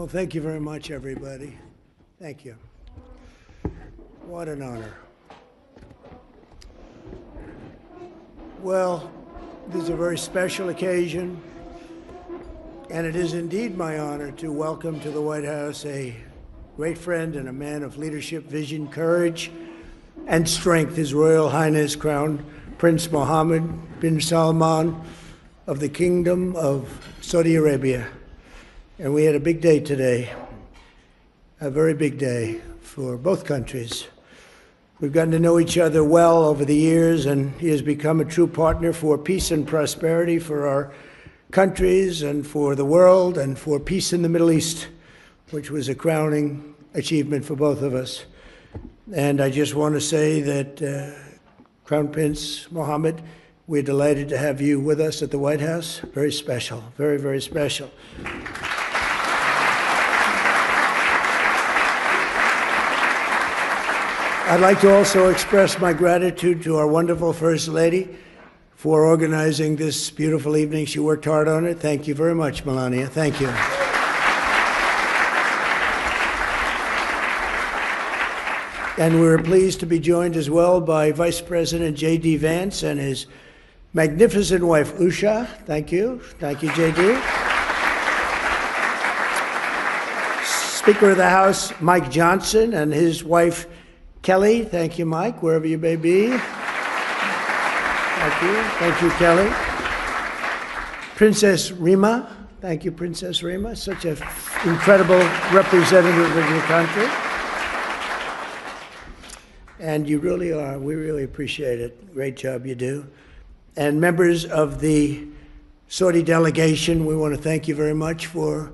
Well, thank you very much, everybody. Thank you. What an honor. Well, this is a very special occasion, and it is indeed my honor to welcome to the White House a great friend and a man of leadership, vision, courage, and strength, His Royal Highness Crown Prince Mohammed bin Salman of the Kingdom of Saudi Arabia. And we had a big day today, a very big day for both countries. We've gotten to know each other well over the years, and he has become a true partner for peace and prosperity for our countries and for the world and for peace in the Middle East, which was a crowning achievement for both of us. And I just want to say that Crown Prince Mohammed, we're delighted to have you with us at the White House. Very special, very, very special. I'd like to also express my gratitude to our wonderful First Lady for organizing this beautiful evening. She worked hard on it. Thank you very much, Melania. Thank you. And we're pleased to be joined as well by Vice President J.D. Vance and his magnificent wife, Usha. Thank you. Thank you, J.D. Speaker of the House, Mike Johnson, and his wife, Kelly. Thank you, Mike, wherever you may be. Thank you. Thank you, Kelly. Princess Rima. Thank you, Princess Rima. Such an incredible representative of your country. And you really are. We really appreciate it. Great job you do. And members of the Saudi delegation, we want to thank you very much for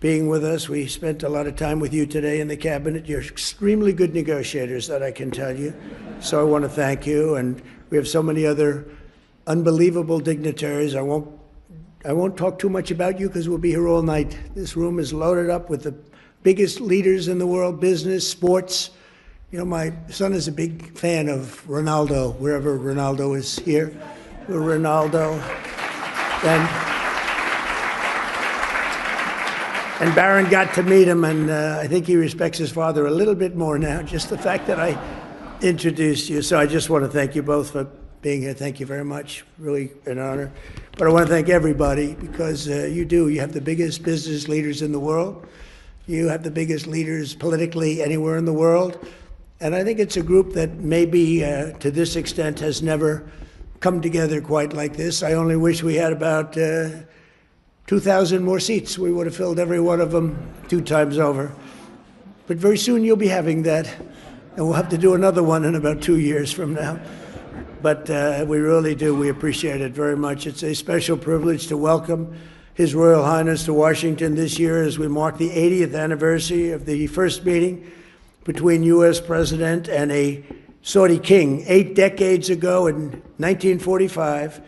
being with us. We spent a lot of time with you today in the cabinet. You're extremely good negotiators, that I can tell you. So I want to thank you. And we have so many other unbelievable dignitaries. I won't talk too much about you because we'll be here all night. This room is loaded up with the biggest leaders in the world, business, sports. You know, my son is a big fan of Ronaldo, wherever Ronaldo is here. We're Ronaldo. And Barron got to meet him, and I think he respects his father a little bit more now, just the fact that I introduced you. So I just want to thank you both for being here. Thank you very much. Really an honor. But I want to thank everybody because you have the biggest business leaders in the world. You have the biggest leaders politically anywhere in the world. And I think it's a group that maybe to this extent has never come together quite like this. I only wish we had about 2,000 more seats. We would have filled every one of them 2 times over. But very soon you'll be having that, and we'll have to do another one in about 2 years from now. But we really do. We appreciate it very much. It's a special privilege to welcome His Royal Highness to Washington this year as we mark the 80th anniversary of the first meeting between U.S. President and a Saudi king. 8 decades ago in 1945,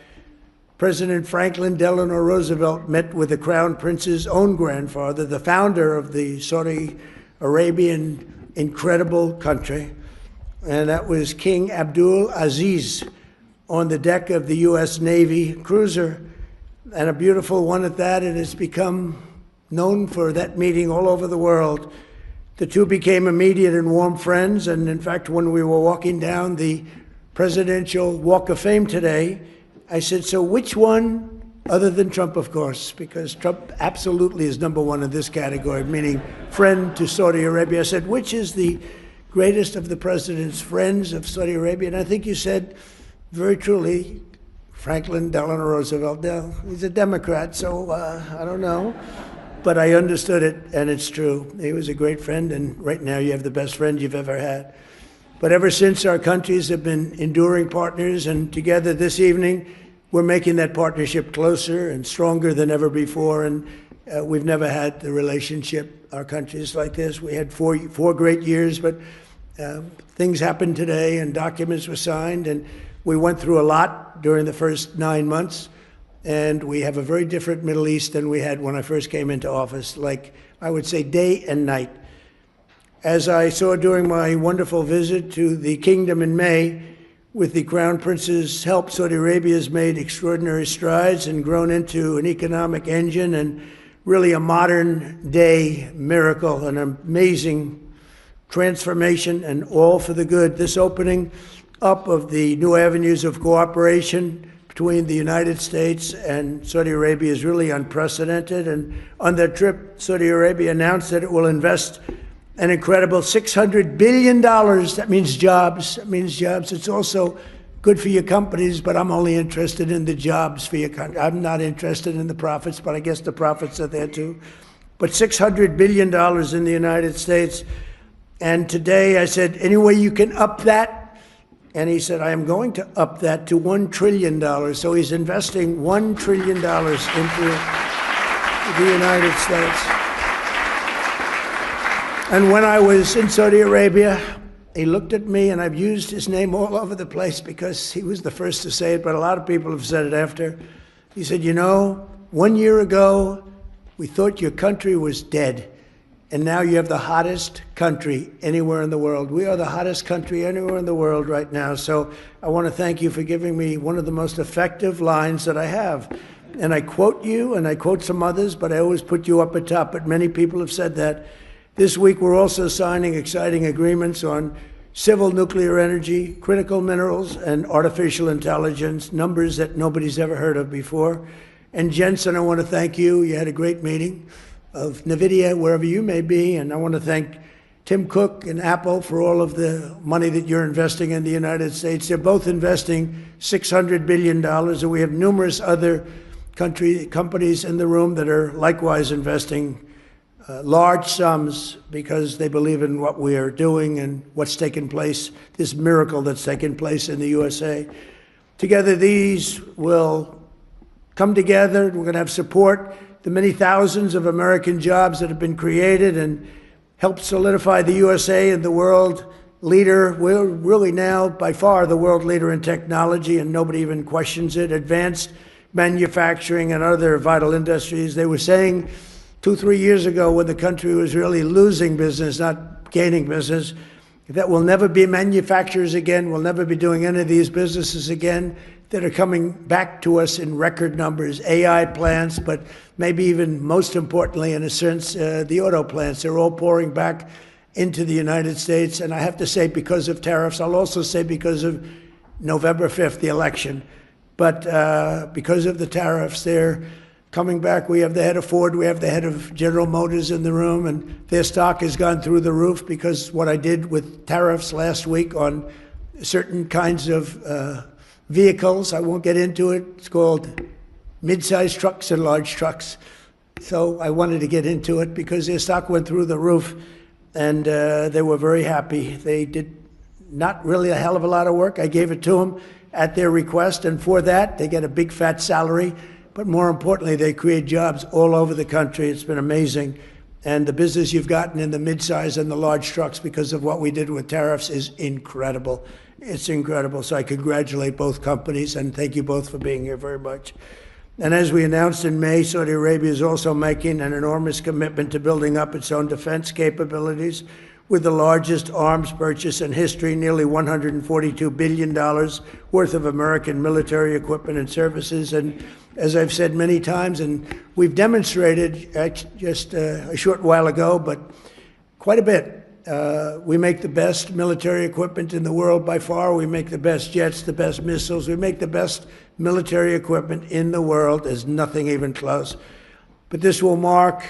President Franklin Delano Roosevelt met with the Crown Prince's own grandfather, the founder of the Saudi Arabian incredible country, and that was King Abdul Aziz on the deck of the U.S. Navy cruiser, and a beautiful one at that. It has become known for that meeting all over the world. The two became immediate and warm friends, and in fact, when we were walking down the Presidential Walk of Fame today, I said, so which one, other than Trump, of course, because Trump absolutely is number one in this category, meaning friend to Saudi Arabia. I said, which is the greatest of the president's friends of Saudi Arabia? And I think you said, very truly, Franklin Delano Roosevelt. Now, he's a Democrat, so I don't know. But I understood it, and it's true. He was a great friend, and right now you have the best friend you've ever had. But ever since, our countries have been enduring partners, and together this evening, we're making that partnership closer and stronger than ever before. And we've never had the relationship, our countries, like this. We had four great years, but things happened today, and documents were signed, and we went through a lot during the first 9 months. And we have a very different Middle East than we had when I first came into office, like I would say day and night. As I saw during my wonderful visit to the kingdom in May, with the Crown Prince's help, Saudi Arabia has made extraordinary strides and grown into an economic engine and really a modern day miracle, an amazing transformation, and all for the good. This opening up of the new avenues of cooperation between the United States and Saudi Arabia is really unprecedented. And on that trip, Saudi Arabia announced that it will invest an incredible $600 billion. That means jobs. That means jobs. It's also good for your companies, but I'm only interested in the jobs for your country. I'm not interested in the profits, but I guess the profits are there too. But $600 billion in the United States. And today I said, any way you can up that? And he said, I am going to up that to $1 trillion. So he's investing $1 trillion into the United States. And when I was in Saudi Arabia, he looked at me, and I've used his name all over the place because he was the first to say it, but a lot of people have said it after. He said, 1 year ago, we thought your country was dead. And now you have the hottest country anywhere in the world. We are the hottest country anywhere in the world right now. So I want to thank you for giving me one of the most effective lines that I have. And I quote you, and I quote some others, but I always put you up at top. But many people have said that. This week, we're also signing exciting agreements on civil nuclear energy, critical minerals, and artificial intelligence, numbers that nobody's ever heard of before. And Jensen, I want to thank you. You had a great meeting of NVIDIA, wherever you may be. And I want to thank Tim Cook and Apple for all of the money that you're investing in the United States. They're both investing $600 billion, and we have numerous other companies in the room that are likewise investing large sums because they believe in what we are doing and what's taken place, this miracle that's taken place in the USA. Together, these will come together. We're going to have support the many thousands of American jobs that have been created and help solidify the USA and the world leader. We're really now, by far, the world leader in technology, and nobody even questions it. Advanced manufacturing and other vital industries. They were saying 2-3 years ago, when the country was really losing business, not gaining business, that we'll never be manufacturers again, we'll never be doing any of these businesses again, that are coming back to us in record numbers. AI plants, but maybe even most importantly, in a sense, the auto plants. They're all pouring back into the United States. And I have to say, because of tariffs, I'll also say because of November 5th, the election. But because of the tariffs, they're coming back. We have the head of Ford, we have the head of General Motors in the room, and their stock has gone through the roof because what I did with tariffs last week on certain kinds of vehicles, I won't get into it. It's called mid-sized trucks and large trucks. So I wanted to get into it because their stock went through the roof, and they were very happy. They did not really a hell of a lot of work. I gave it to them at their request, and for that, they get a big fat salary. But more importantly, they create jobs all over the country. It's been amazing. And the business you've gotten in the mid-size and the large trucks because of what we did with tariffs is incredible. It's incredible. So I congratulate both companies, and thank you both for being here very much. And as we announced in May, Saudi Arabia is also making an enormous commitment to building up its own defense capabilities with the largest arms purchase in history, nearly $142 billion worth of American military equipment and services. And as I've said many times, and we've demonstrated just a short while ago, but quite a bit. We make the best military equipment in the world by far. We make the best jets, the best missiles. We make the best military equipment in the world. There's nothing even close. But this will mark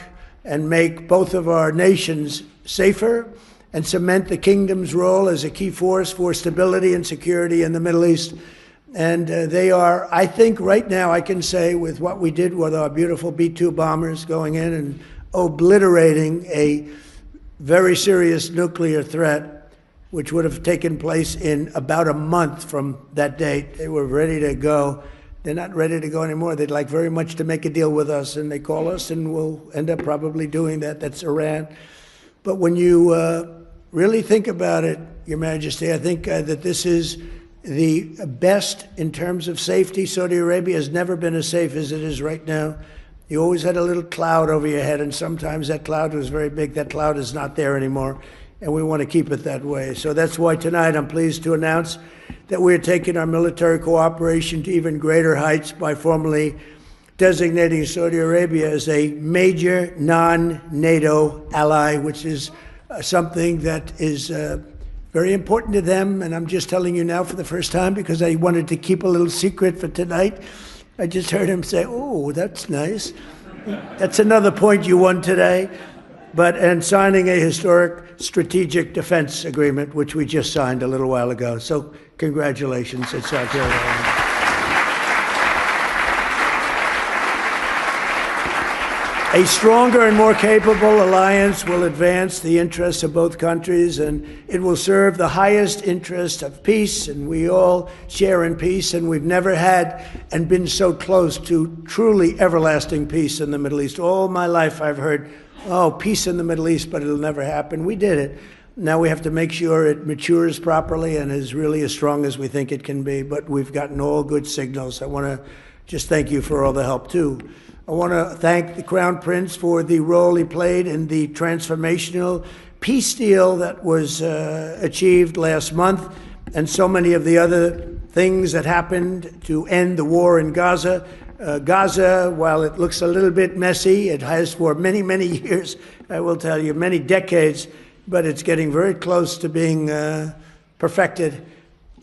and make both of our nations safer and cement the kingdom's role as a key force for stability and security in the Middle East. And they are, I think right now, I can say with what we did with our beautiful B-2 bombers going in and obliterating a very serious nuclear threat, which would have taken place in about a month from that date. They were ready to go. They're not ready to go anymore. They'd like very much to make a deal with us, and they call us, and we'll end up probably doing that. That's Iran. But when you really think about it, Your Majesty, I think that this is the best in terms of safety. Saudi Arabia has never been as safe as it is right now. You always had a little cloud over your head, and sometimes that cloud was very big. That cloud is not there anymore, and we want to keep it that way. So that's why tonight I'm pleased to announce that we're taking our military cooperation to even greater heights by formally designating Saudi Arabia as a major non-NATO ally, which is something that is very important to them. And I'm just telling you now for the first time because I wanted to keep a little secret for tonight. I just heard him say, "Oh, that's nice." That's another point you won today. And signing a historic strategic defense agreement, which we just signed a little while ago. So congratulations in South Carolina. A stronger and more capable alliance will advance the interests of both countries, and it will serve the highest interest of peace, and we all share in peace, and we've never had and been so close to truly everlasting peace in the Middle East. All my life I've heard, oh, peace in the Middle East, but it'll never happen. We did it. Now we have to make sure it matures properly and is really as strong as we think it can be, but we've gotten all good signals. I want to just thank you for all the help, too. I want to thank the Crown Prince for the role he played in the transformational peace deal that was achieved last month, and so many of the other things that happened to end the war in Gaza. Gaza, while it looks a little bit messy, it has for many, many years, I will tell you, many decades, but it's getting very close to being perfected,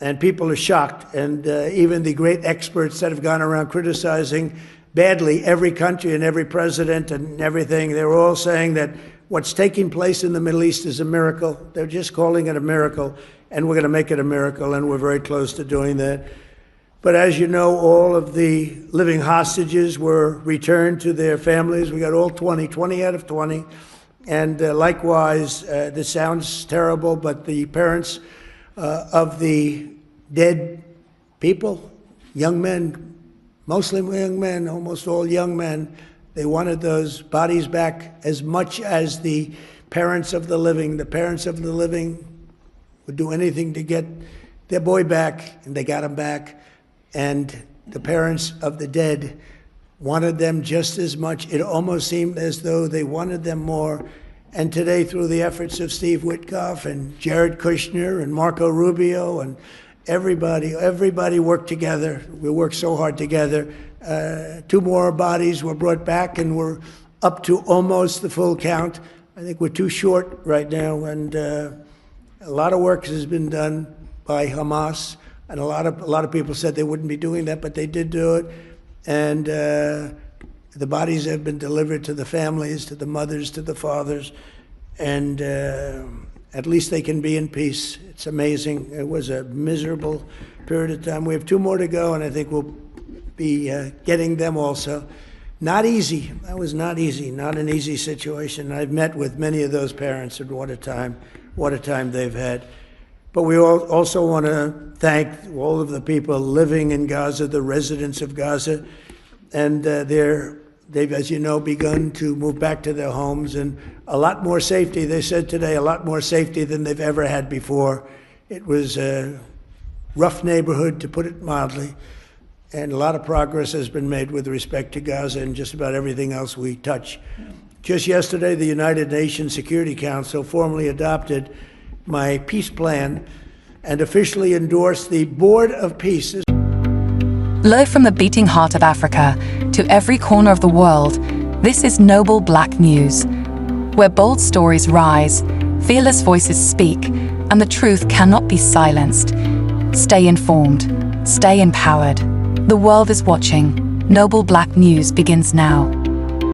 and people are shocked. And even the great experts that have gone around criticizing badly every country and every president and everything, they're all saying that what's taking place in the Middle East is a miracle. They're just calling it a miracle, and we're going to make it a miracle, and we're very close to doing that. But as you know, all of the living hostages were returned to their families. We got all 20 out of 20. And likewise, this sounds terrible, but the parents of the dead people, young men, mostly young men, almost all young men, they wanted those bodies back as much as the parents of the living. The parents of the living would do anything to get their boy back, and they got him back. And the parents of the dead wanted them just as much. It almost seemed as though they wanted them more. And today, through the efforts of Steve Witkoff and Jared Kushner and Marco Rubio and everybody worked together. We worked so hard together. 2 more bodies were brought back, and we're up to almost the full count. I think we're too short right now, and a lot of work has been done by Hamas, and a lot of people said they wouldn't be doing that, but they did do it. And the bodies have been delivered to the families, to the mothers, to the fathers, and at least they can be in peace. It's amazing. It was a miserable period of time. We have 2 more to go, and I think we'll be getting them also. Not easy. That was not easy, not an easy situation. I've met with many of those parents, and what a time they've had. But we also want to thank all of the people living in Gaza, the residents of Gaza, and they've, as you know, begun to move back to their homes, and a lot more safety. They said today a lot more safety than they've ever had before. It was a rough neighborhood, to put it mildly, and a lot of progress has been made with respect to Gaza and just about everything else we touch. Just yesterday, the United Nations Security Council formally adopted my peace plan and officially endorsed the Board of Peace. Live from the beating heart of Africa to every corner of the world, this is Noble Black News, where bold stories rise, fearless voices speak, and the truth cannot be silenced. Stay informed, stay empowered. The world is watching. Noble Black News begins now.